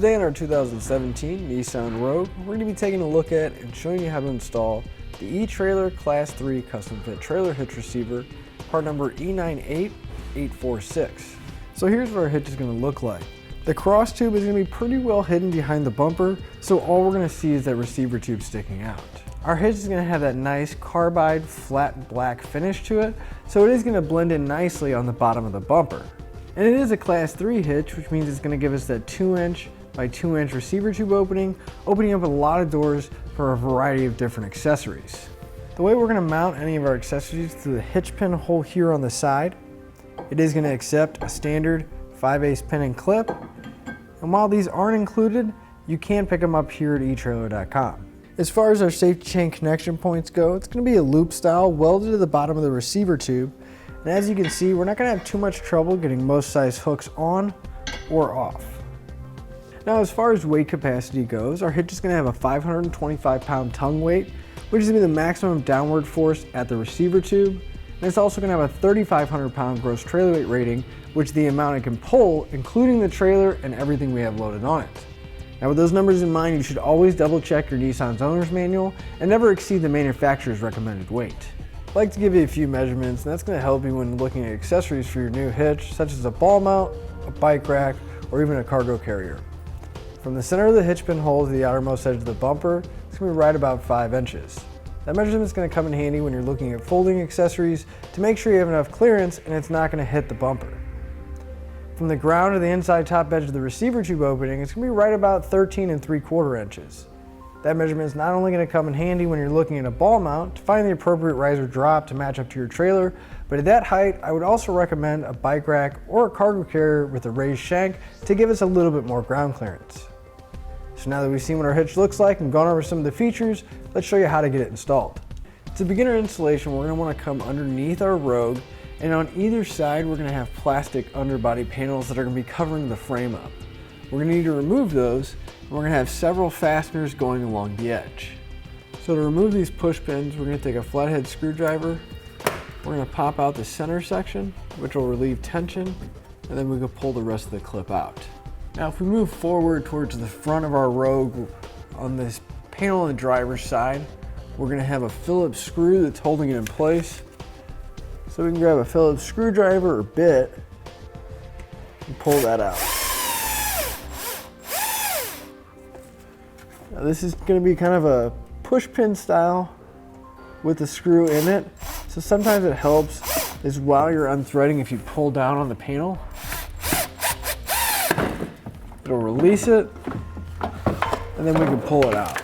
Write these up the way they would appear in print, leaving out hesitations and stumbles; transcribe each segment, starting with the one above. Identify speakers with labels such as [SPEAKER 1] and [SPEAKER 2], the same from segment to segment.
[SPEAKER 1] Today in our 2017 Nissan Rogue, we're going to be taking a look at and showing you how to install the eTrailer Class 3 custom fit trailer hitch receiver, part number E98846. So here's what our hitch is going to look like. The cross tube is going to be pretty well hidden behind the bumper, so all we're going to see is that receiver tube sticking out. Our hitch is going to have that nice carbide flat black finish to it, so it is going to blend in nicely on the bottom of the bumper. And it is a Class 3 hitch, which means it's going to give us that 2" by 2" receiver tube opening up a lot of doors for a variety of different accessories. The way we're going to mount any of our accessories to the hitch pin hole here on the side, it is going to accept a standard 5/8 pin and clip. And while these aren't included, you can pick them up here at etrailer.com. As far as our safety chain connection points go, it's going to be a loop style welded to the bottom of the receiver tube. And as you can see, we're not going to have too much trouble getting most size hooks on or off. Now, as far as weight capacity goes, our hitch is going to have a 525-pound tongue weight, which is going to be the maximum downward force at the receiver tube. And it's also going to have a 3,500-pound gross trailer weight rating, which is the amount it can pull, including the trailer and everything we have loaded on it. Now, with those numbers in mind, you should always double check your Nissan's owner's manual and never exceed the manufacturer's recommended weight. I'd like to give you a few measurements, and that's going to help you when looking at accessories for your new hitch, such as a ball mount, a bike rack, or even a cargo carrier. From the center of the hitch pin hole to the outermost edge of the bumper, it's going to be right about 5 inches. That measurement is going to come in handy when you're looking at folding accessories to make sure you have enough clearance and it's not going to hit the bumper. From the ground to the inside top edge of the receiver tube opening, it's going to be right about 13 3/4 inches. That measurement is not only going to come in handy when you're looking at a ball mount to find the appropriate riser drop to match up to your trailer, but at that height, I would also recommend a bike rack or a cargo carrier with a raised shank to give us a little bit more ground clearance. So now that we've seen what our hitch looks like and gone over some of the features, let's show you how to get it installed. To beginner installation, we're going to want to come underneath our Rogue, and on either side, we're going to have plastic underbody panels that are going to be covering the frame up. We're going to need to remove those, and we're going to have several fasteners going along the edge. So to remove these push pins, we're going to take a flathead screwdriver. We're going to pop out the center section, which will relieve tension, and then we can pull the rest of the clip out. Now, if we move forward towards the front of our Rogue on this panel on the driver's side, we're going to have a Phillips screw that's holding it in place. So we can grab a Phillips screwdriver or bit and pull that out. Now, this is going to be kind of a push pin style with the screw in it. So sometimes it helps is while you're unthreading, if you pull down on the panel, it'll release it and then we can pull it out.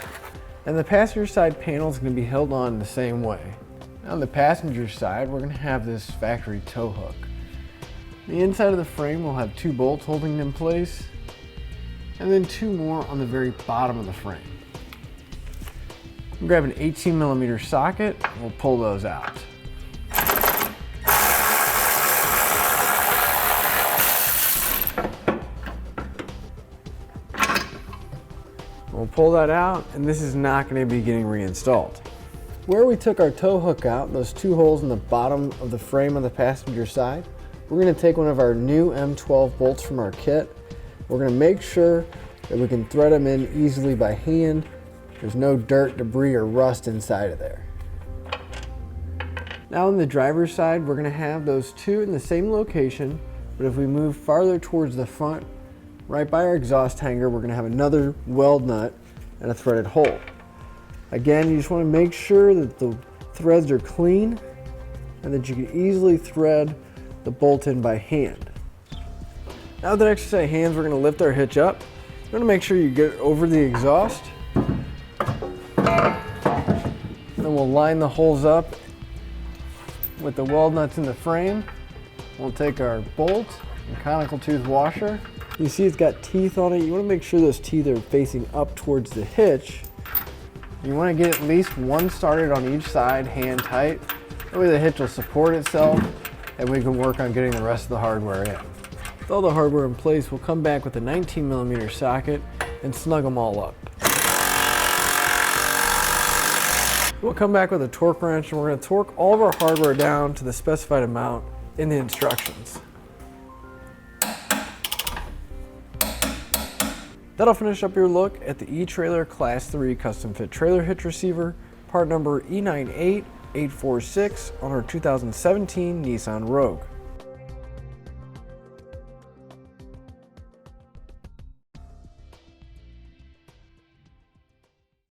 [SPEAKER 1] And the passenger side panel is going to be held on the same way. On the passenger side, we're going to have this factory tow hook. The inside of the frame will have 2 bolts holding it in place, and then 2 more on the very bottom of the frame. We'll grab an 18mm socket, and we'll pull those out. We'll pull that out, and this is not going to be getting reinstalled. Where we took our tow hook out, those 2 holes in the bottom of the frame on the passenger side, we're going to take one of our new M12 bolts from our kit. We're going to make sure that we can thread them in easily by hand. There's no dirt, debris, or rust inside of there. Now on the driver's side, we're going to have those 2 in the same location, but if we move farther towards the front, right by our exhaust hanger, we're going to have another weld nut and a threaded hole. Again, you just want to make sure that the threads are clean and that you can easily thread the bolt in by hand. Now with that extra set of hands, we're going to lift our hitch up. You want to make sure you get it over the exhaust. Then we'll line the holes up with the weld nuts in the frame. We'll take our bolt and conical tooth washer. You see it's got teeth on it. You want to make sure those teeth are facing up towards the hitch. You want to get at least one started on each side, hand tight. That way the hitch will support itself and we can work on getting the rest of the hardware in. With all the hardware in place, we'll come back with a 19mm socket and snug them all up. We'll come back with a torque wrench and we're going to torque all of our hardware down to the specified amount in the instructions. That'll finish up your look at the eTrailer Class 3 custom fit trailer hitch receiver, part number E98846 on our 2017 Nissan Rogue.